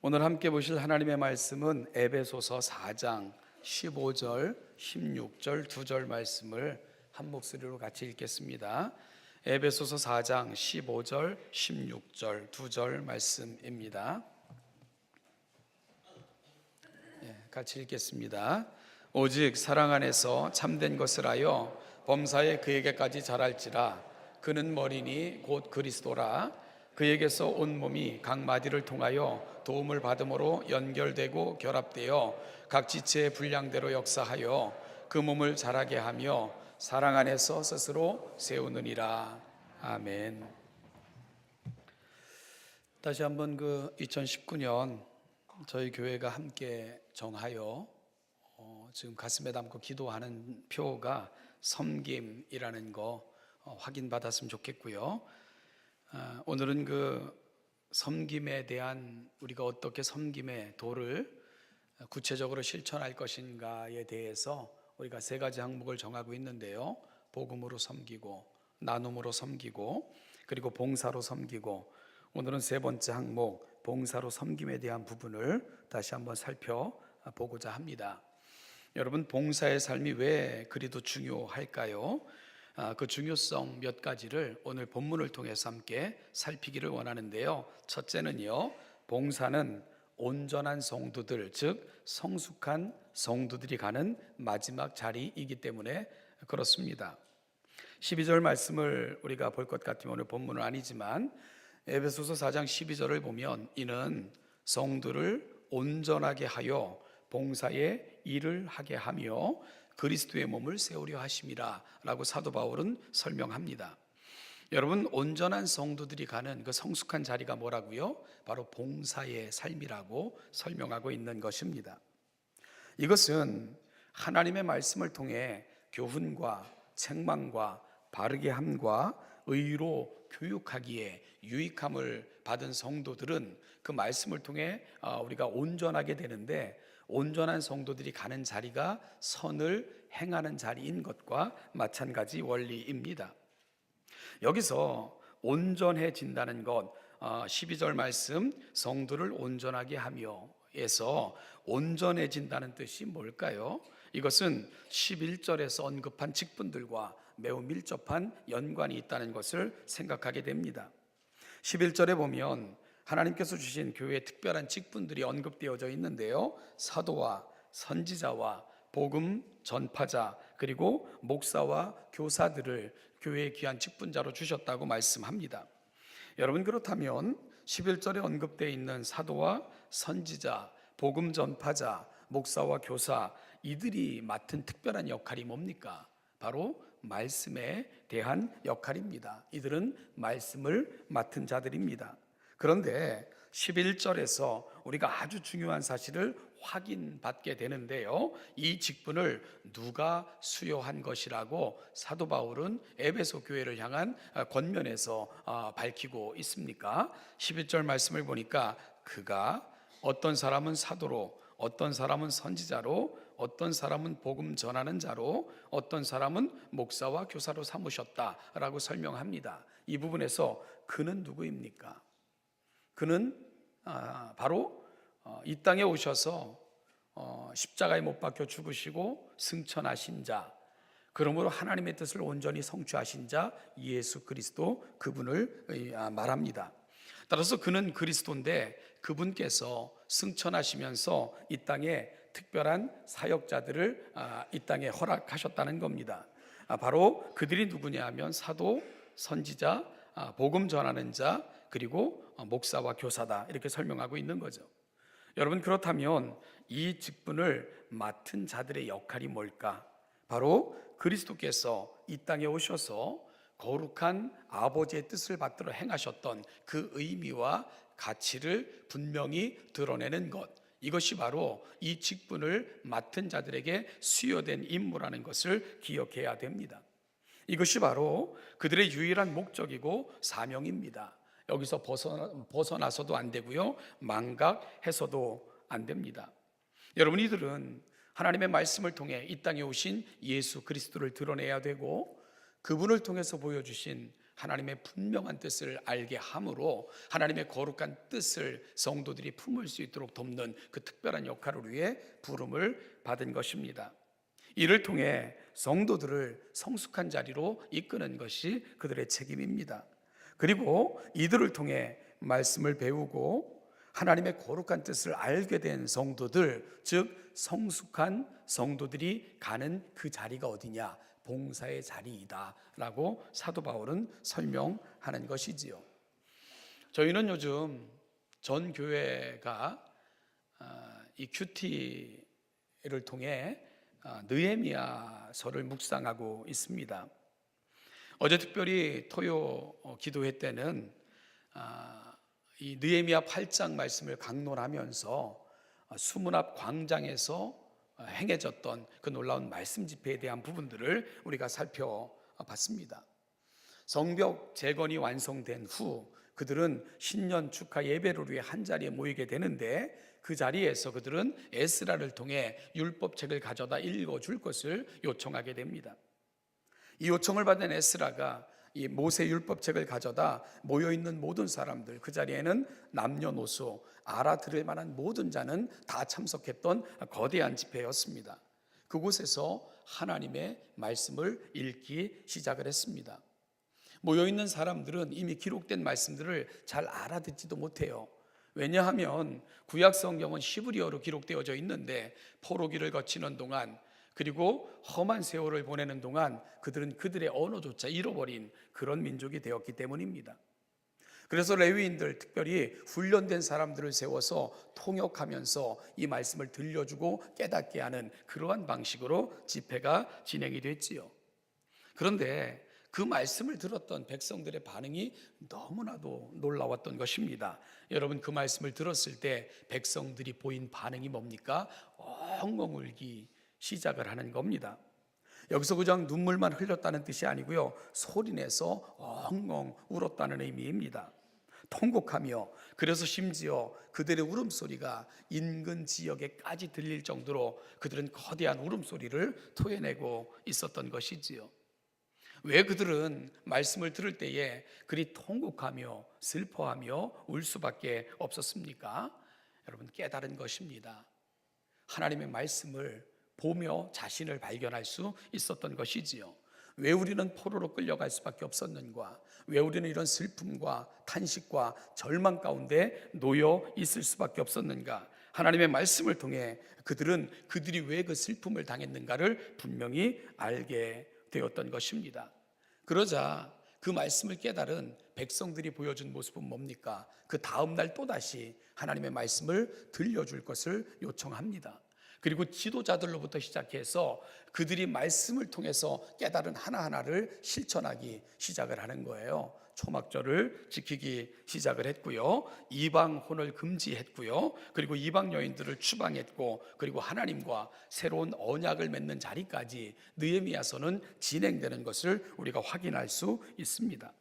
오늘 함께 보실 하나님의 말씀은 에베소서 4장 15절, 16절 두 절 말씀을 한 목소리로 같이 읽겠습니다. 에베소서 4장 15절, 16절 두 절 말씀입니다. 같이 읽겠습니다. 오직 사랑 안에서 참된 것을 하여 범사에 그에게까지 자랄지라. 그는 머리니 곧 그리스도라. 그에게서 온 몸이 각 마디를 통하여 도움을 받음으로 연결되고 결합되어 각 지체의 분량대로 역사하여 그 몸을 자라게 하며 사랑 안에서 스스로 세우느니라. 아멘. 다시 한번 2019년 저희 교회가 함께 정하여 지금 가슴에 담고 기도하는 표가 섬김이라는 거 확인받았으면 좋겠고요. 오늘은 섬김에 대한, 우리가 어떻게 섬김의 도를 구체적으로 실천할 것인가에 대해서 우리가 세 가지 항목을 정하고 있는데요. 복음으로 섬기고, 나눔으로 섬기고, 그리고 봉사로 섬기고, 오늘은 세 번째 항목 봉사로 섬김에 대한 부분을 다시 한번 살펴보고자 합니다. 여러분, 봉사의 삶이 왜 그리도 중요할까요? 그 중요성 몇 가지를 오늘 본문을 통해서 함께 살피기를 원하는데요. 첫째는요, 봉사는 온전한 성도들, 즉 성숙한 성도들이 가는 마지막 자리이기 때문에 그렇습니다. 12절 말씀을 우리가 볼 것 같으면 오늘 본문은 아니지만 에베소서 4장 12절을 보면 이는 성도를 온전하게 하여 봉사의 일을 하게 하며 그리스도의 몸을 세우려 하심이라 라고 사도 바울은 설명합니다. 여러분, 온전한 성도들이 가는 그 성숙한 자리가 뭐라고요? 바로 봉사의 삶이라고 설명하고 있는 것입니다. 이것은 하나님의 말씀을 통해 교훈과 책망과 바르게 함과 의로 교육하기에 유익함을 받은 성도들은 그 말씀을 통해 우리가 온전하게 되는데, 온전한 성도들이 가는 자리가 선을 행하는 자리인 것과 마찬가지 원리입니다. 여기서 온전해진다는 것, 12절 말씀 성도를 온전하게 하며 에서 온전해진다는 뜻이 뭘까요? 이것은 11절에서 언급한 직분들과 매우 밀접한 연관이 있다는 것을 생각하게 됩니다. 11절에 보면 하나님께서 주신 교회의 특별한 직분들이 언급되어져 있는데요. 사도와 선지자와 복음 전파자, 그리고 목사와 교사들을 교회의 귀한 직분자로 주셨다고 말씀합니다. 여러분, 그렇다면 11절에 언급되어 있는 사도와 선지자, 복음 전파자, 목사와 교사, 이들이 맡은 특별한 역할이 뭡니까? 바로 말씀에 대한 역할입니다. 이들은 말씀을 맡은 자들입니다. 그런데 11절에서 우리가 아주 중요한 사실을 확인받게 되는데요. 이 직분을 누가 수여한 것이라고 사도 바울은 에베소 교회를 향한 권면에서 밝히고 있습니까? 11절 말씀을 보니까 그가 어떤 사람은 사도로, 어떤 사람은 선지자로, 어떤 사람은 복음 전하는 자로, 어떤 사람은 목사와 교사로 삼으셨다라고 설명합니다. 이 부분에서 그는 누구입니까? 그는 바로 이 땅에 오셔서 십자가에 못 박혀 죽으시고 승천하신 자, 그러므로 하나님의 뜻을 온전히 성취하신 자 예수 그리스도, 그분을 말합니다. 따라서 그는 그리스도인데 그분께서 승천하시면서 이 땅에 특별한 사역자들을 이 땅에 허락하셨다는 겁니다. 바로 그들이 누구냐 하면 사도, 선지자, 복음 전하는 자, 그리고 목사와 교사다, 이렇게 설명하고 있는 거죠. 여러분, 그렇다면 이 직분을 맡은 자들의 역할이 뭘까? 바로 그리스도께서 이 땅에 오셔서 거룩한 아버지의 뜻을 받들어 행하셨던 그 의미와 가치를 분명히 드러내는 것, 이것이 바로 이 직분을 맡은 자들에게 수여된 임무라는 것을 기억해야 됩니다. 이것이 바로 그들의 유일한 목적이고 사명입니다. 여기서 벗어나서도 안 되고요, 망각해서도 안 됩니다. 여러분, 이들은 하나님의 말씀을 통해 이 땅에 오신 예수 그리스도를 드러내야 되고, 그분을 통해서 보여주신 하나님의 분명한 뜻을 알게 함으로 하나님의 거룩한 뜻을 성도들이 품을 수 있도록 돕는 그 특별한 역할을 위해 부름을 받은 것입니다. 이를 통해 성도들을 성숙한 자리로 이끄는 것이 그들의 책임입니다. 그리고 이들을 통해 말씀을 배우고 하나님의 거룩한 뜻을 알게 된 성도들, 즉 성숙한 성도들이 가는 그 자리가 어디냐? 봉사의 자리이다 라고 사도 바울은 설명하는 것이지요. 저희는 요즘 전 교회가 이 큐티를 통해 느헤미야서를 묵상하고 있습니다. 어제 특별히 토요 기도회 때는 이 느헤미야 8장 말씀을 강론하면서 수문 앞 광장에서 행해졌던 그 놀라운 말씀 집회에 대한 부분들을 우리가 살펴봤습니다. 성벽 재건이 완성된 후 그들은 신년 축하 예배를 위해 한 자리에 모이게 되는데 그 자리에서 그들은 에스라를 통해 율법책을 가져다 읽어줄 것을 요청하게 됩니다. 이 요청을 받은 에스라가 이 모세 율법책을 가져다 모여있는 모든 사람들, 그 자리에는 남녀노소 알아들을 만한 모든 자는 다 참석했던 거대한 집회였습니다. 그곳에서 하나님의 말씀을 읽기 시작을 했습니다. 모여있는 사람들은 이미 기록된 말씀들을 잘 알아듣지도 못해요. 왜냐하면 구약 성경은 히브리어로 기록되어져 있는데 포로기를 거치는 동안 그리고 험한 세월을 보내는 동안 그들은 그들의 언어조차 잃어버린 그런 민족이 되었기 때문입니다. 그래서 레위인들, 특별히 훈련된 사람들을 세워서 통역하면서 이 말씀을 들려주고 깨닫게 하는 그러한 방식으로 집회가 진행이 됐지요. 그런데 그 말씀을 들었던 백성들의 반응이 너무나도 놀라웠던 것입니다. 여러분, 그 말씀을 들었을 때 백성들이 보인 반응이 뭡니까? 엉엉 울기 시작을 하는 겁니다. 여기서 그냥 눈물만 흘렸다는 뜻이 아니고요, 소리내서 엉엉 울었다는 의미입니다. 통곡하며, 그래서 심지어 그들의 울음소리가 인근 지역에까지 들릴 정도로 그들은 거대한 울음소리를 토해내고 있었던 것이지요. 왜 그들은 말씀을 들을 때에 그리 통곡하며 슬퍼하며 울 수밖에 없었습니까? 여러분, 깨달은 것입니다. 하나님의 말씀을 보며 자신을 발견할 수 있었던 것이지요. 왜 우리는 포로로 끌려갈 수밖에 없었는가? 왜 우리는 이런 슬픔과 탄식과 절망 가운데 놓여 있을 수밖에 없었는가? 하나님의 말씀을 통해 그들은 그들이 왜 그 슬픔을 당했는가를 분명히 알게 되었던 것입니다. 그러자 그 말씀을 깨달은 백성들이 보여준 모습은 뭡니까? 그 다음날 또다시 하나님의 말씀을 들려줄 것을 요청합니다. 그리고 지도자들로부터 시작해서 그들이 말씀을 통해서 깨달은 하나하나를 실천하기 시작을 하는 거예요. 초막절을 지키기 시작을 했고요, 이방혼을 금지했고요, 그리고 이방 여인들을 추방했고, 그리고 하나님과 새로운 언약을 맺는 자리까지 느헤미야서는 진행되는 것을 우리가 확인할 수 있습니다.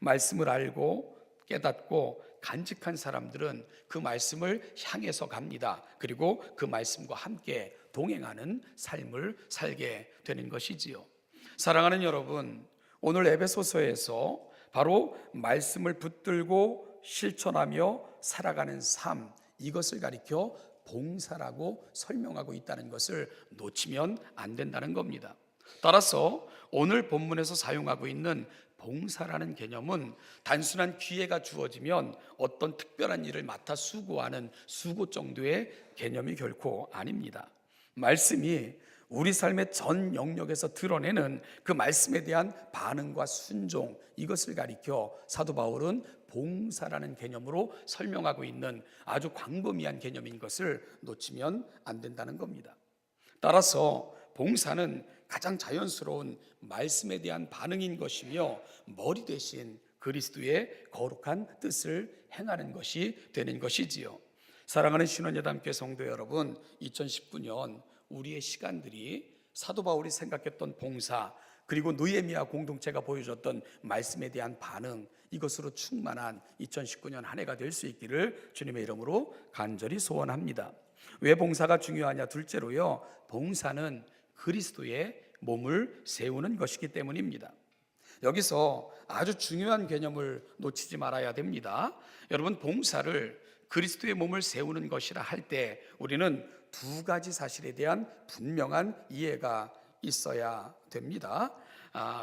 말씀을 알고 깨닫고 간직한 사람들은 그 말씀을 향해서 갑니다. 그리고 그 말씀과 함께 동행하는 삶을 살게 되는 것이지요. 사랑하는 여러분, 오늘 에베소서에서 바로 말씀을 붙들고 실천하며 살아가는 삶, 이것을 가리켜 봉사라고 설명하고 있다는 것을 놓치면 안 된다는 겁니다. 따라서 오늘 본문에서 사용하고 있는 봉사라는 개념은 단순한 기회가 주어지면 어떤 특별한 일을 맡아 수고하는 수고 정도의 개념이 결코 아닙니다. 말씀이 우리 삶의 전 영역에서 드러내는 그 말씀에 대한 반응과 순종, 이것을 가리켜 사도 바울은 봉사라는 개념으로 설명하고 있는 아주 광범위한 개념인 것을 놓치면 안 된다는 겁니다. 따라서 봉사는 가장 자연스러운 말씀에 대한 반응인 것이며 머리 대신 그리스도의 거룩한 뜻을 행하는 것이 되는 것이지요. 사랑하는 신원예담교회 성도 여러분, 2019년 우리의 시간들이 사도 바울이 생각했던 봉사, 그리고 느헤미야 공동체가 보여줬던 말씀에 대한 반응, 이것으로 충만한 2019년 한 해가 될 수 있기를 주님의 이름으로 간절히 소원합니다. 왜 봉사가 중요하냐? 둘째로요, 봉사는 그리스도의 몸을 세우는 것이기 때문입니다. 여기서 아주 중요한 개념을 놓치지 말아야 됩니다. 여러분, 봉사를 그리스도의 몸을 세우는 것이라 할 때 우리는 두 가지 사실에 대한 분명한 이해가 있어야 됩니다.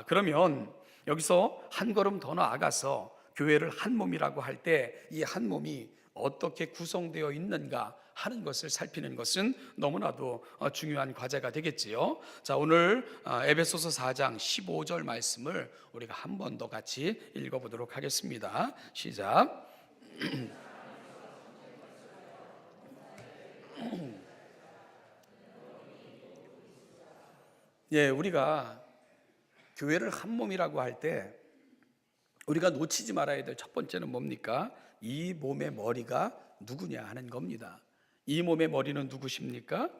그러면 여기서 한 걸음 더 나아가서 교회를 한 몸이라고 할 때 이 한 몸이 어떻게 구성되어 있는가 하는 것을 살피는 것은 너무나도 중요한 과제가 되겠지요. 자, 오늘 에베소서 4장 15절 말씀을 우리가 한 번 더 같이 읽어보도록 하겠습니다. 시작. 예, 우리가 교회를 한 몸이라고 할 때 우리가 놓치지 말아야 될 첫 번째는 뭡니까? 이 몸의 머리가 누구냐 하는 겁니다. 이 몸의 머리는 누구십니까?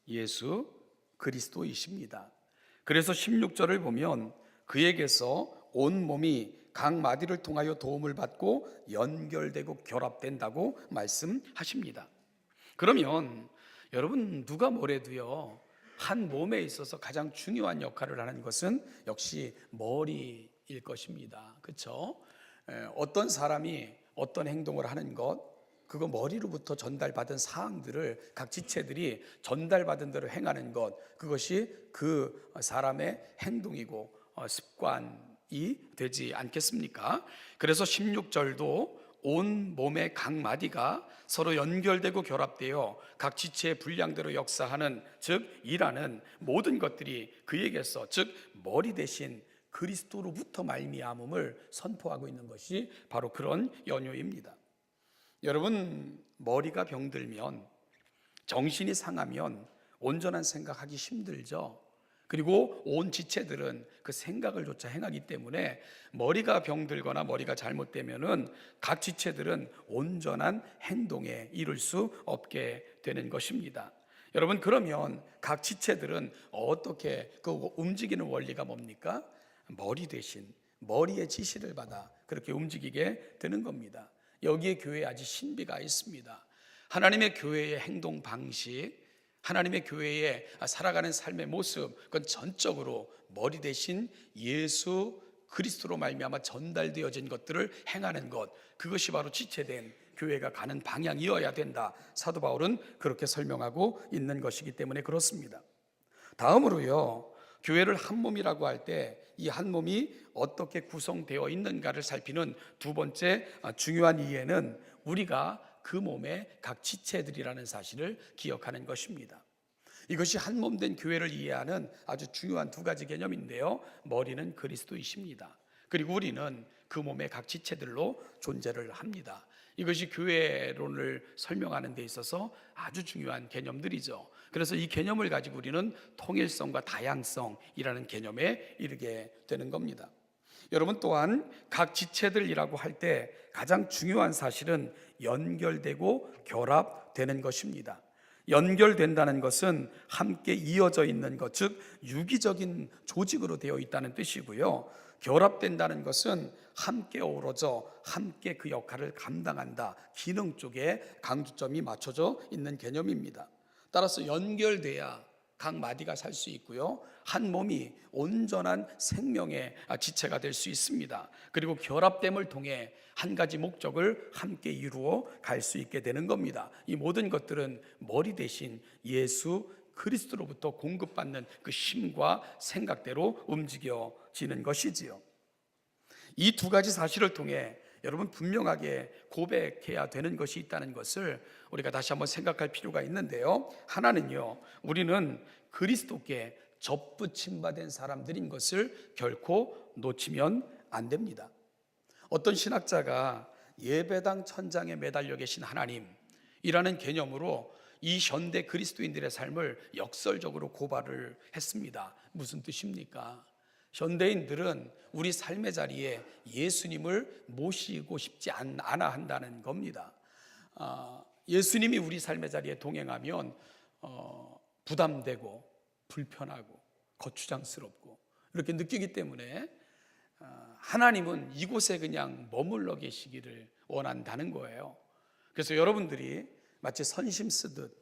예수 그리스도이십니다. 그래서 16절을 보면 그에게서 온 몸이 각 마디를 통하여 도움을 받고 연결되고 결합된다고 말씀하십니다. 그러면 여러분, 누가 뭐래도요, 한 몸에 있어서 가장 중요한 역할을 하는 것은 역시 머리일 것입니다. 그렇죠? 어떤 사람이 어떤 행동을 하는 것, 그거 머리로부터 전달받은 사항들을 각 지체들이 전달받은 대로 행하는 것, 그것이 그 사람의 행동이고 습관이 되지 않겠습니까? 그래서 16절도 온 몸의 각 마디가 서로 연결되고 결합되어 각 지체의 분량대로 역사하는, 즉 일하는 모든 것들이 그에게서, 즉 머리 대신 그리스도로부터 말미암음을 선포하고 있는 것이 바로 그런 연유입니다. 여러분, 머리가 병들면, 정신이 상하면 온전한 생각하기 힘들죠. 그리고 온 지체들은 그 생각을 조차 행하기 때문에 머리가 병들거나 머리가 잘못되면은 각 지체들은 온전한 행동에 이룰 수 없게 되는 것입니다. 여러분, 그러면 각 지체들은 어떻게 그 움직이는 원리가 뭡니까? 머리 대신 머리의 지시를 받아 그렇게 움직이게 되는 겁니다. 여기에 교회에 아주 신비가 있습니다. 하나님의 교회의 행동 방식, 하나님의 교회에 살아가는 삶의 모습, 그건 전적으로 머리 대신 예수 그리스도로 말미암아 전달되어진 것들을 행하는 것, 그것이 바로 지체된 교회가 가는 방향이어야 된다. 사도 바울은 그렇게 설명하고 있는 것이기 때문에 그렇습니다. 다음으로요, 교회를 한 몸이라고 할 때 이 한 몸이 어떻게 구성되어 있는가를 살피는 두 번째 중요한 이해는 우리가 그 몸의 각 지체들이라는 사실을 기억하는 것입니다. 이것이 한 몸 된 교회를 이해하는 아주 중요한 두 가지 개념인데요, 머리는 그리스도이십니다. 그리고 우리는 그 몸의 각 지체들로 존재를 합니다. 이것이 교회론을 설명하는 데 있어서 아주 중요한 개념들이죠. 그래서 이 개념을 가지고 우리는 통일성과 다양성이라는 개념에 이르게 되는 겁니다. 여러분, 또한 각 지체들이라고 할 때 가장 중요한 사실은 연결되고 결합되는 것입니다. 연결된다는 것은 함께 이어져 있는 것, 즉 유기적인 조직으로 되어 있다는 뜻이고요. 결합된다는 것은 함께 어우러져 함께 그 역할을 감당한다, 기능 쪽에 강조점이 맞춰져 있는 개념입니다. 따라서 연결돼야 각 마디가 살 수 있고요, 한 몸이 온전한 생명의 지체가 될 수 있습니다. 그리고 결합됨을 통해 한 가지 목적을 함께 이루어 갈 수 있게 되는 겁니다. 이 모든 것들은 머리 대신 예수 그리스도로부터 공급받는 그 힘과 생각대로 움직여지는 것이지요. 이 두 가지 사실을 통해 여러분, 분명하게 고백해야 되는 것이 있다는 것을 우리가 다시 한번 생각할 필요가 있는데요, 하나는요, 우리는 그리스도께 접붙임받은 사람들인 것을 결코 놓치면 안 됩니다. 어떤 신학자가 예배당 천장에 매달려 계신 하나님이라는 개념으로 이 현대 그리스도인들의 삶을 역설적으로 고발을 했습니다. 무슨 뜻입니까? 현대인들은 우리 삶의 자리에 예수님을 모시고 싶지 않아 한다는 겁니다. 예수님이 우리 삶의 자리에 동행하면 부담되고 불편하고 거추장스럽고 이렇게 느끼기 때문에 하나님은 이곳에 그냥 머물러 계시기를 원한다는 거예요. 그래서 여러분들이 마치 선심 쓰듯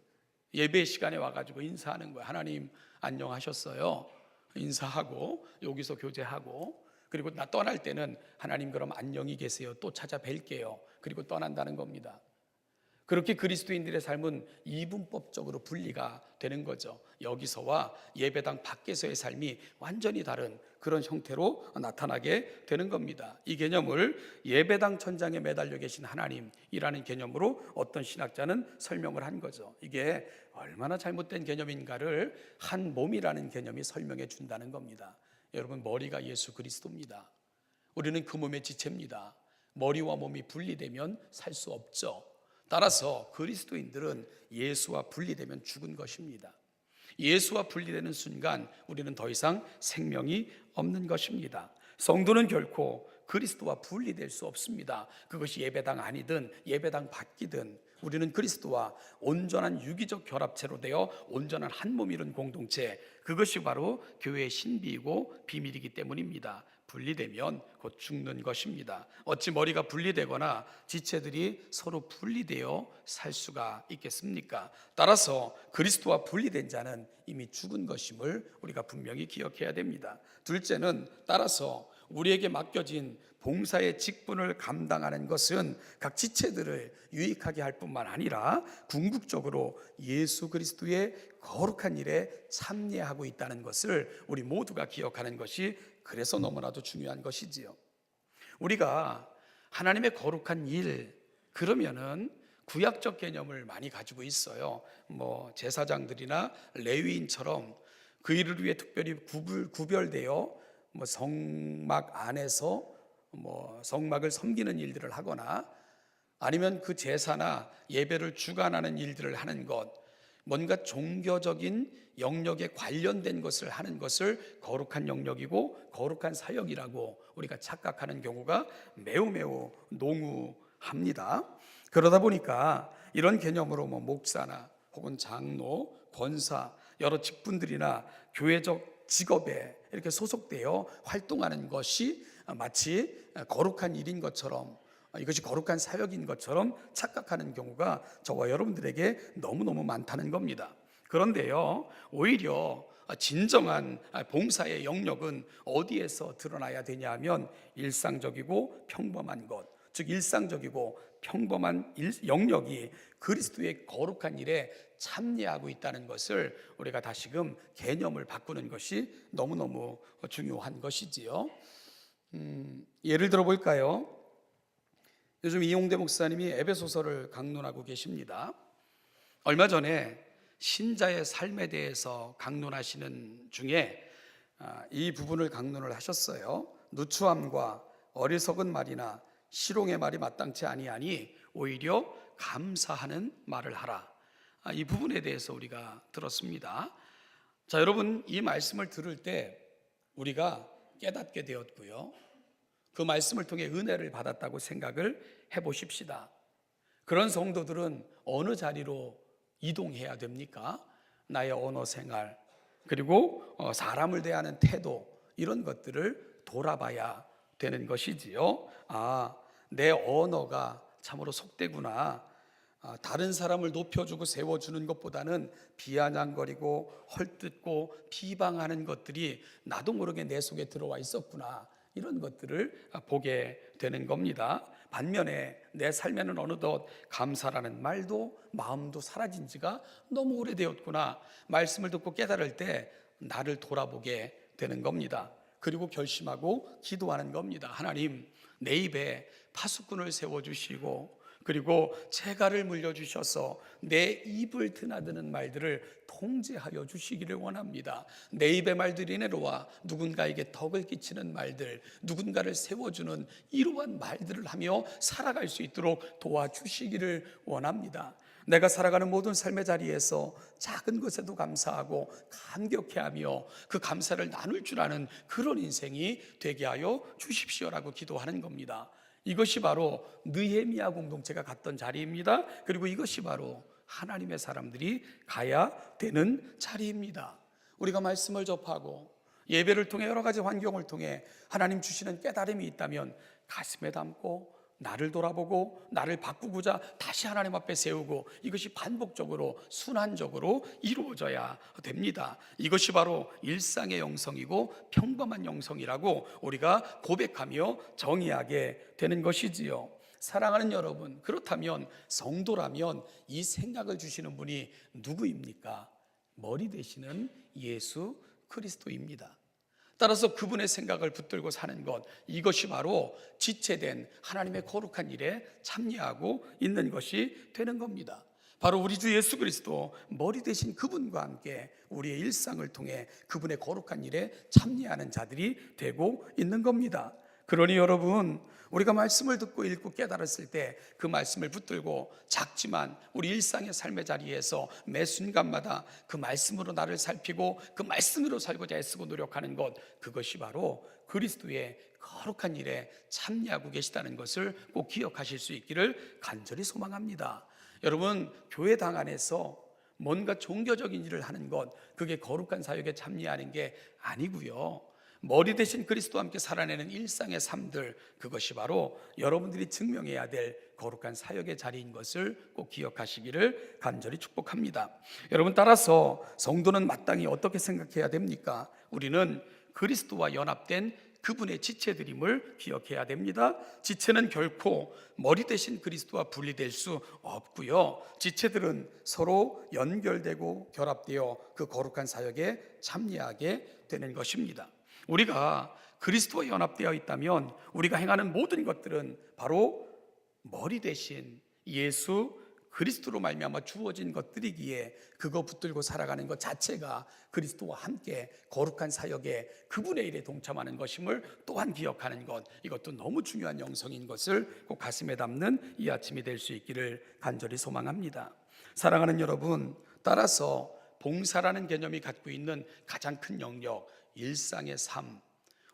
예배 시간에 와가지고 인사하는 거예요. 하나님 안녕하셨어요? 인사하고 여기서 교제하고, 그리고 나 떠날 때는 하나님 그럼 안녕히 계세요, 또 찾아뵐게요, 그리고 떠난다는 겁니다. 그렇게 그리스도인들의 삶은 이분법적으로 분리가 되는 거죠. 여기서와 예배당 밖에서의 삶이 완전히 다른 그런 형태로 나타나게 되는 겁니다. 이 개념을 예배당 천장에 매달려 계신 하나님이라는 개념으로 어떤 신학자는 설명을 한 거죠. 이게 얼마나 잘못된 개념인가를 한 몸이라는 개념이 설명해 준다는 겁니다. 여러분, 머리가 예수 그리스도입니다. 우리는 그 몸의 지체입니다. 머리와 몸이 분리되면 살 수 없죠. 따라서 그리스도인들은 예수와 분리되면 죽은 것입니다. 예수와 분리되는 순간 우리는 더 이상 생명이 없는 것입니다. 성도는 결코 그리스도와 분리될 수 없습니다. 그것이 예배당 아니든 예배당 밖이든 우리는 그리스도와 온전한 유기적 결합체로 되어 온전한 한 몸 이룬 공동체, 그것이 바로 교회의 신비이고 비밀이기 때문입니다. 분리되면 곧 죽는 것입니다. 어찌 머리가 분리되거나 지체들이 서로 분리되어 살 수가 있겠습니까? 따라서 그리스도와 분리된 자는 이미 죽은 것임을 우리가 분명히 기억해야 됩니다. 둘째는, 따라서 우리에게 맡겨진 봉사의 직분을 감당하는 것은 각 지체들을 유익하게 할 뿐만 아니라 궁극적으로 예수 그리스도의 거룩한 일에 참여하고 있다는 것을 우리 모두가 기억하는 것이 그래서 너무나도 중요한 것이지요. 우리가 하나님의 거룩한 일, 그러면은 구약적 개념을 많이 가지고 있어요. 제사장들이나 레위인처럼 그 일을 위해 특별히 구별되어 성막 안에서 성막을 섬기는 일들을 하거나 아니면 그 제사나 예배를 주관하는 일들을 하는 것, 뭔가 종교적인 영역에 관련된 것을 하는 것을 거룩한 영역이고 거룩한 사역이라고 우리가 착각하는 경우가 매우 농후합니다. 그러다 보니까 이런 개념으로 목사나 혹은 장로, 권사, 여러 직분들이나 교회적 직업에 이렇게 소속되어 활동하는 것이 마치 거룩한 일인 것처럼, 이것이 거룩한 사역인 것처럼 착각하는 경우가 저와 여러분들에게 너무너무 많다는 겁니다. 그런데요, 오히려 진정한 봉사의 영역은 어디에서 드러나야 되냐 하면 일상적이고 평범한 것, 즉 일상적이고 평범한 영역이 그리스도의 거룩한 일에 참여하고 있다는 것을 우리가 다시금 개념을 바꾸는 것이 너무너무 중요한 것이지요. 예를 들어 볼까요? 요즘 이용대 목사님이 에베소서를 강론하고 계십니다. 얼마 전에 신자의 삶에 대해서 강론하시는 중에 이 부분을 강론을 하셨어요. 누추함과 어리석은 말이나 실용의 말이 마땅치 아니하니 오히려 감사하는 말을 하라. 이 부분에 대해서 우리가 들었습니다. 자, 여러분, 이 말씀을 들을 때 우리가 깨닫게 되었고요, 그 말씀을 통해 은혜를 받았다고 생각을 해보십시다. 그런 성도들은 어느 자리로 이동해야 됩니까? 나의 언어 생활, 그리고 사람을 대하는 태도, 이런 것들을 돌아봐야 되는 것이지요. 내 언어가 참으로 속되구나. 다른 사람을 높여주고 세워주는 것보다는 비아냥거리고 헐뜯고 비방하는 것들이 나도 모르게 내 속에 들어와 있었구나. 이런 것들을 보게 되는 겁니다. 반면에 내 삶에는 어느덧 감사라는 말도 마음도 사라진 지가 너무 오래되었구나. 말씀을 듣고 깨달을 때 나를 돌아보게 되는 겁니다. 그리고 결심하고 기도하는 겁니다. 하나님, 내 입에 파수꾼을 세워주시고 그리고 재갈을 물려주셔서 내 입을 드나드는 말들을 통제하여 주시기를 원합니다. 내 입의 말들이 내려와 누군가에게 덕을 끼치는 말들, 누군가를 세워주는 이러한 말들을 하며 살아갈 수 있도록 도와주시기를 원합니다. 내가 살아가는 모든 삶의 자리에서 작은 것에도 감사하고 감격해하며 그 감사를 나눌 줄 아는 그런 인생이 되게 하여 주십시오라고 기도하는 겁니다. 이것이 바로 느헤미야 공동체가 갔던 자리입니다. 그리고 이것이 바로 하나님의 사람들이 가야 되는 자리입니다. 우리가 말씀을 접하고 예배를 통해 여러 가지 환경을 통해 하나님 주시는 깨달음이 있다면 가슴에 담고 나를 돌아보고 나를 바꾸고자 다시 하나님 앞에 세우고, 이것이 반복적으로 순환적으로 이루어져야 됩니다. 이것이 바로 일상의 영성이고 평범한 영성이라고 우리가 고백하며 정의하게 되는 것이지요. 사랑하는 여러분, 그렇다면 성도라면 이 생각을 주시는 분이 누구입니까? 머리 되시는 예수 그리스도입니다. 따라서 그분의 생각을 붙들고 사는 것, 이것이 바로 지체된 하나님의 거룩한 일에 참여하고 있는 것이 되는 겁니다. 바로 우리 주 예수 그리스도 머리 되신 그분과 함께 우리의 일상을 통해 그분의 거룩한 일에 참여하는 자들이 되고 있는 겁니다. 그러니 여러분, 우리가 말씀을 듣고 읽고 깨달았을 때 그 말씀을 붙들고 작지만 우리 일상의 삶의 자리에서 매 순간마다 그 말씀으로 나를 살피고 그 말씀으로 살고자 애쓰고 노력하는 것, 그것이 바로 그리스도의 거룩한 일에 참여하고 계시다는 것을 꼭 기억하실 수 있기를 간절히 소망합니다. 여러분, 교회당 안에서 뭔가 종교적인 일을 하는 것, 그게 거룩한 사역에 참여하는 게 아니고요, 머리 대신 그리스도와 함께 살아내는 일상의 삶들, 그것이 바로 여러분들이 증명해야 될 거룩한 사역의 자리인 것을 꼭 기억하시기를 간절히 축복합니다. 여러분, 따라서 성도는 마땅히 어떻게 생각해야 됩니까? 우리는 그리스도와 연합된 그분의 지체들임을 기억해야 됩니다. 지체는 결코 머리 대신 그리스도와 분리될 수 없고요, 지체들은 서로 연결되고 결합되어 그 거룩한 사역에 참여하게 되는 것입니다. 우리가 그리스도와 연합되어 있다면 우리가 행하는 모든 것들은 바로 머리 대신 예수 그리스도로 말미암아 주어진 것들이기에 그거 붙들고 살아가는 것 자체가 그리스도와 함께 거룩한 사역에 그분의 일에 동참하는 것임을 또한 기억하는 것, 이것도 너무 중요한 영성인 것을 꼭 가슴에 담는 이 아침이 될 수 있기를 간절히 소망합니다. 사랑하는 여러분, 따라서 봉사라는 개념이 갖고 있는 가장 큰 영역, 일상의 삶,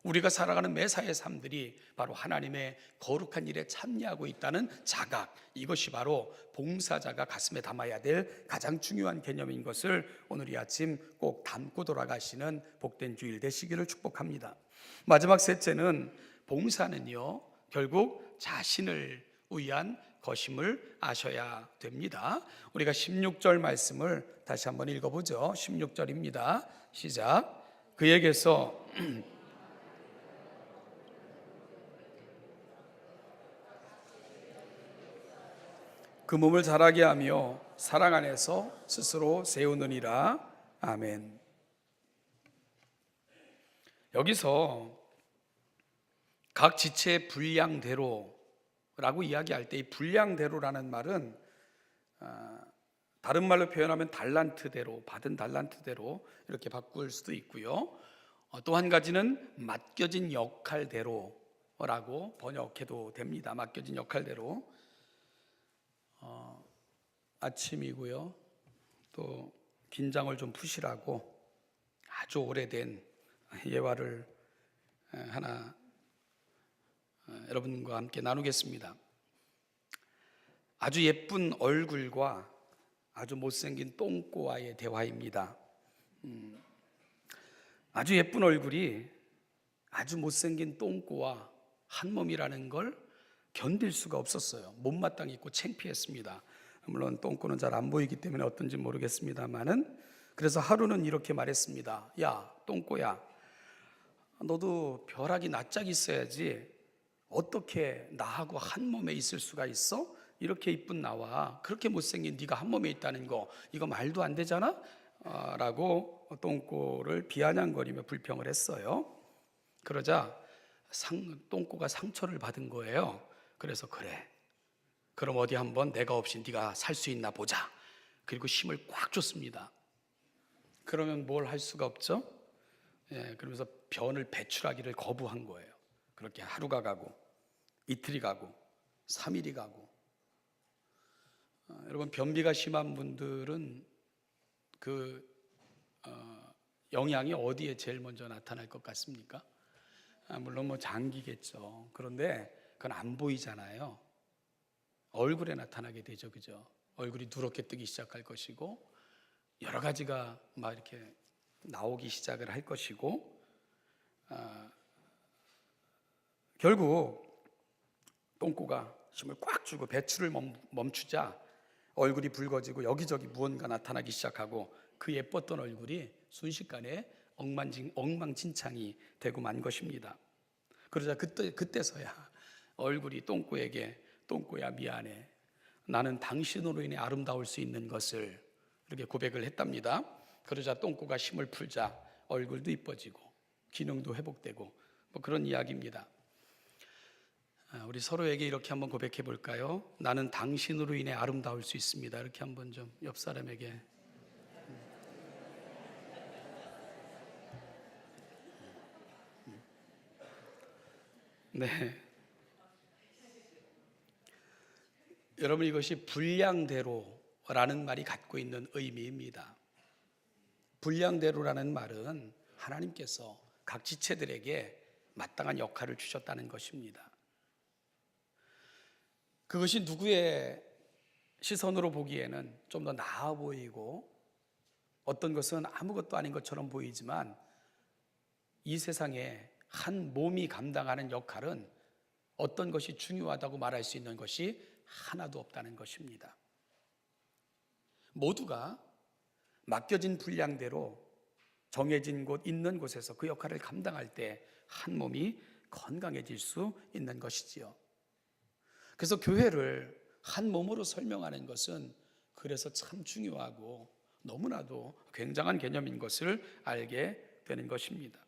우리가 살아가는 매사의 삶들이 바로 하나님의 거룩한 일에 참여하고 있다는 자각, 이것이 바로 봉사자가 가슴에 담아야 될 가장 중요한 개념인 것을 오늘 이 아침 꼭 담고 돌아가시는 복된 주일 되시기를 축복합니다. 마지막 셋째는, 봉사는요 결국 자신을 위한 것임을 아셔야 됩니다. 우리가 16절 말씀을 다시 한번 읽어보죠. 16절입니다. 시작. 그에게서 그 몸을 자라게 하며 사랑 안에서 스스로 세우느니라. 아멘. 여기서 각 지체의 분량대로라고 이야기할 때 이 분량대로라는 말은 다른 말로 표현하면 달란트대로, 받은 달란트대로 이렇게 바꿀 수도 있고요, 또 한 가지는 맡겨진 역할대로라고 번역해도 됩니다. 맡겨진 역할대로. 아침이고요, 또 긴장을 좀 푸시라고 아주 오래된 예화를 하나 여러분과 함께 나누겠습니다. 아주 예쁜 얼굴과 아주 못생긴 똥꼬와의 대화입니다. 아주 예쁜 얼굴이 아주 못생긴 똥꼬와 한 몸이라는 걸 견딜 수가 없었어요. 못마땅히 있고 창피했습니다. 물론 똥꼬는 잘 안 보이기 때문에 어떤지 모르겠습니다만은, 그래서 하루는 이렇게 말했습니다. 야, 똥꼬야, 너도 벼락이 낯짝이 있어야지 어떻게 나하고 한 몸에 있을 수가 있어? 이렇게 이쁜 나와 그렇게 못생긴 네가 한 몸에 있다는 거, 이거 말도 안 되잖아? 라고 똥꼬를 비아냥거리며 불평을 했어요. 그러자 똥꼬가 상처를 받은 거예요. 그래서 그래, 그럼 어디 한번 내가 없이 네가 살 수 있나 보자. 그리고 힘을 꽉 줬습니다. 그러면 뭘 할 수가 없죠? 그러면서 변을 배출하기를 거부한 거예요. 그렇게 하루가 가고 이틀이 가고 3일이 가고. 여러분, 변비가 심한 분들은 그 영향이 어디에 제일 먼저 나타날 것 같습니까? 물론 뭐 장기겠죠. 그런데 그건 안 보이잖아요. 얼굴에 나타나게 되죠, 그죠? 얼굴이 누렇게 뜨기 시작할 것이고 여러 가지가 막 이렇게 나오기 시작을 할 것이고, 결국 똥꼬가 힘을 꽉 주고 배출을 멈추자 얼굴이 붉어지고 여기저기 무언가 나타나기 시작하고 그 예뻤던 얼굴이 순식간에 엉망진창이 되고 만 것입니다. 그러자 그때서야 얼굴이 똥꼬에게 똥꼬야 미안해, 나는 당신으로 인해 아름다울 수 있는 것을 이렇게 고백을 했답니다. 그러자 똥꼬가 힘을 풀자 얼굴도 이뻐지고 기능도 회복되고 뭐 그런 이야기입니다. 우리 서로에게 이렇게 한번 고백해 볼까요? 나는 당신으로 인해 아름다울 수 있습니다. 이렇게 한번 좀 옆 사람에게. 네. 여러분, 이것이 분량대로라는 말이 갖고 있는 의미입니다. 분량대로라는 말은 하나님께서 각 지체들에게 마땅한 역할을 주셨다는 것입니다. 그것이 누구의 시선으로 보기에는 좀 더 나아 보이고 어떤 것은 아무것도 아닌 것처럼 보이지만 이 세상에 한 몸이 감당하는 역할은 어떤 것이 중요하다고 말할 수 있는 것이 하나도 없다는 것입니다. 모두가 맡겨진 분량대로 정해진 곳 있는 곳에서 그 역할을 감당할 때 한 몸이 건강해질 수 있는 것이지요. 그래서 교회를 한 몸으로 설명하는 것은 그래서 참 중요하고 너무나도 굉장한 개념인 것을 알게 되는 것입니다.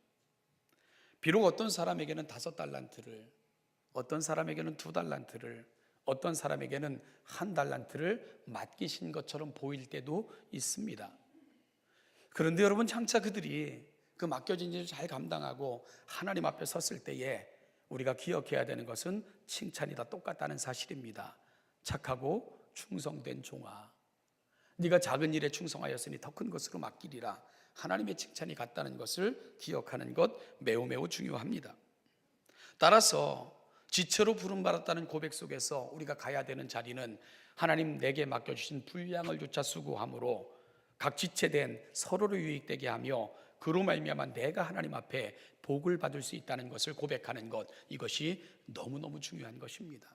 비록 어떤 사람에게는 5달란트를, 어떤 사람에게는 2달란트를, 어떤 사람에게는 1달란트를 맡기신 것처럼 보일 때도 있습니다. 그런데 여러분, 장차 그들이 그 맡겨진 일을 잘 감당하고 하나님 앞에 섰을 때에 우리가 기억해야 되는 것은 칭찬이 다 똑같다는 사실입니다. 착하고 충성된 종아, 네가 작은 일에 충성하였으니 더 큰 것으로 맡기리라. 하나님의 칭찬이 같다는 것을 기억하는 것 매우 매우 중요합니다. 따라서 지체로 부름받았다는 고백 속에서 우리가 가야 되는 자리는 하나님 내게 맡겨주신 분량을 조차 수고함으로 각 지체된 서로를 유익되게 하며 그로 말미암아 내가 하나님 앞에 복을 받을 수 있다는 것을 고백하는 것, 이것이 너무너무 중요한 것입니다.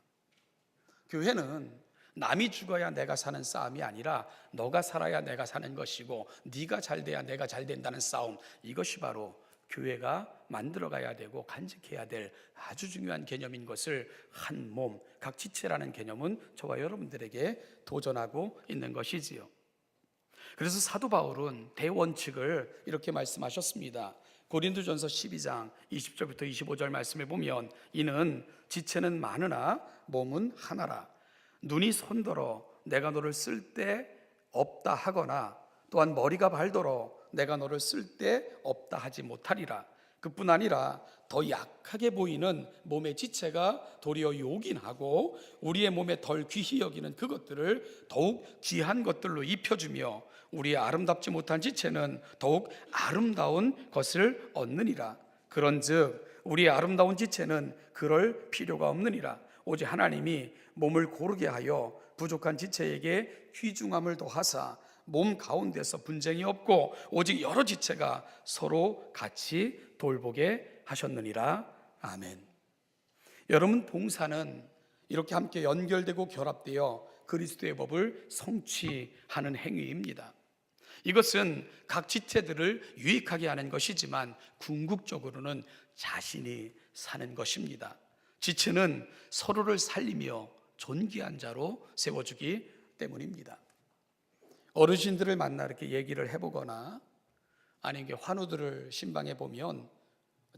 교회는 남이 죽어야 내가 사는 싸움이 아니라 너가 살아야 내가 사는 것이고 네가 잘 돼야 내가 잘 된다는 싸움, 이것이 바로 교회가 만들어가야 되고 간직해야 될 아주 중요한 개념인 것을 한 몸, 각 지체라는 개념은 저와 여러분들에게 도전하고 있는 것이지요. 그래서 사도 바울은 대원칙을 이렇게 말씀하셨습니다. 고린도전서 12장 20절부터 25절 말씀에 보면 이는 지체는 많으나 몸은 하나라. 눈이 손더러 내가 너를 쓸 데 없다 하거나 또한 머리가 발더러 내가 너를 쓸 데 없다 하지 못하리라. 그뿐 아니라 더 약하게 보이는 몸의 지체가 도리어 요긴하고 우리의 몸에 덜 귀히 여기는 그것들을 더욱 귀한 것들로 입혀주며 우리의 아름답지 못한 지체는 더욱 아름다운 것을 얻느니라. 그런즉 우리의 아름다운 지체는 그럴 필요가 없느니라. 오직 하나님이 몸을 고르게 하여 부족한 지체에게 귀중함을 더하사 몸 가운데서 분쟁이 없고 오직 여러 지체가 서로 같이 돌보게 하셨느니라. 아멘. 여러분, 봉사는 이렇게 함께 연결되고 결합되어 그리스도의 법을 성취하는 행위입니다. 이것은 각 지체들을 유익하게 하는 것이지만 궁극적으로는 자신이 사는 것입니다. 지체는 서로를 살리며 존귀한 자로 세워주기 때문입니다. 어르신들을 만나 이렇게 얘기를 해보거나 아니면 환우들을 신방해 보면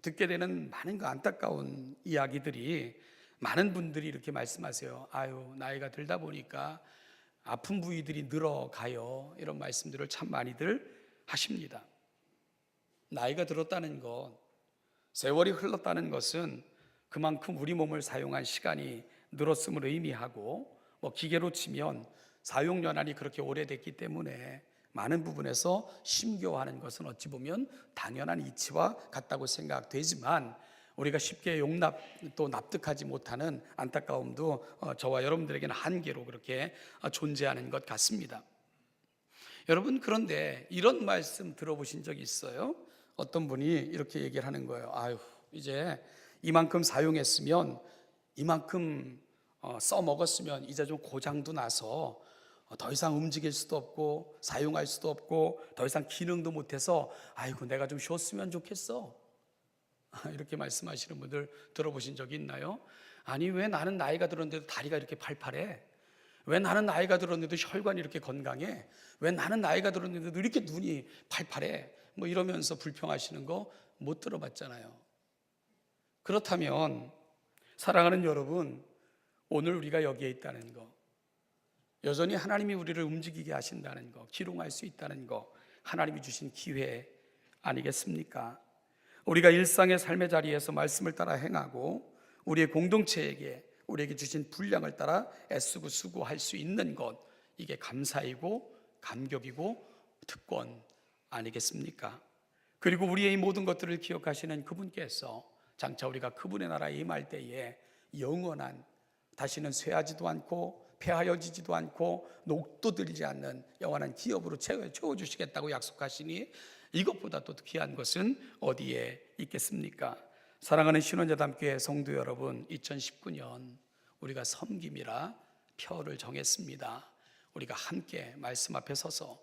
듣게 되는 많은 그 안타까운 이야기들이, 많은 분들이 이렇게 말씀하세요. 아유, 나이가 들다 보니까 아픈 부위들이 늘어가요. 이런 말씀들을 참 많이들 하십니다. 나이가 들었다는 것, 세월이 흘렀다는 것은 그만큼 우리 몸을 사용한 시간이 늘었음을 의미하고, 기계로 치면 사용연한이 그렇게 오래됐기 때문에 많은 부분에서 심교하는 것은 어찌 보면 당연한 이치와 같다고 생각되지만 우리가 쉽게 또 납득하지 못하는 안타까움도 저와 여러분들에게는 한계로 그렇게 존재하는 것 같습니다. 여러분, 그런데 이런 말씀 들어보신 적 있어요? 어떤 분이 이렇게 얘기를 하는 거예요. 아유, 이제 이만큼 사용했으면 이만큼 써먹었으면 이제 좀 고장도 나서 더 이상 움직일 수도 없고 사용할 수도 없고 더 이상 기능도 못해서 아이고 내가 좀 쉬었으면 좋겠어, 이렇게 말씀하시는 분들 들어보신 적이 있나요? 아니, 왜 나는 나이가 들었는데도 다리가 이렇게 팔팔해? 왜 나는 나이가 들었는데도 혈관이 이렇게 건강해? 왜 나는 나이가 들었는데도 이렇게 눈이 팔팔해? 뭐 이러면서 불평하시는 거 못 들어봤잖아요. 그렇다면 사랑하는 여러분, 오늘 우리가 여기에 있다는 거, 여전히 하나님이 우리를 움직이게 하신다는 거, 기록할 수 있다는 거, 하나님이 주신 기회 아니겠습니까? 우리가 일상의 삶의 자리에서 말씀을 따라 행하고 우리의 공동체에게 우리에게 주신 분량을 따라 애쓰고 수고할 수 있는 것, 이게 감사이고 감격이고 특권 아니겠습니까? 그리고 우리의 이 모든 것들을 기억하시는 그분께서 장차 우리가 그분의 나라에 임할 때에 영원한, 다시는 쇠하지도 않고 폐하여지지도 않고 녹도 들지 않는 영원한 기업으로 채워주시겠다고 약속하시니 이것보다 또 귀한 것은 어디에 있겠습니까? 사랑하는 신원자담교회 성도 여러분, 2019년 우리가 섬김이라 표를 정했습니다. 우리가 함께 말씀 앞에 서서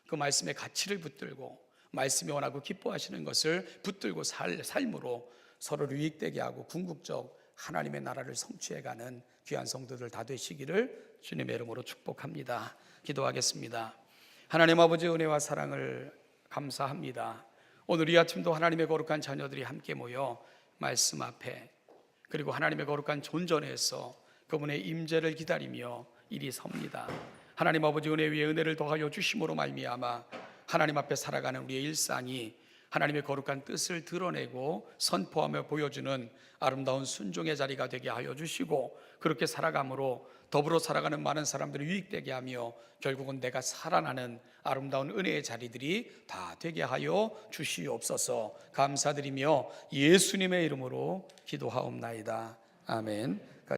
그 말씀의 가치를 붙들고 말씀이 원하고 기뻐하시는 것을 붙들고 삶으로 서로를 유익되게 하고 궁극적 하나님의 나라를 성취해가는 귀한 성도들 다 되시기를 주님의 이름으로 축복합니다. 기도하겠습니다. 하나님 아버지, 은혜와 사랑을 감사합니다. 오늘 이 아침도 하나님의 거룩한 자녀들이 함께 모여 말씀 앞에, 그리고 하나님의 거룩한 존전에서 그분의 임재를 기다리며 이리 섭니다. 하나님 아버지, 은혜 위에 은혜를 더하여 주심으로 말미암아 하나님 앞에 살아가는 우리의 일상이 하나님의 거룩한 뜻을 드러내고 선포하며 보여주는 아름다운 순종의 자리가 되게 하여 주시고, 그렇게 살아감으로 더불어 살아가는 많은 사람들이 유익되게 하며 결국은 내가 살아나는 아름다운 은혜의 자리들이 다 되게 하여 주시옵소서. 감사드리며 예수님의 이름으로 기도하옵나이다. 아멘.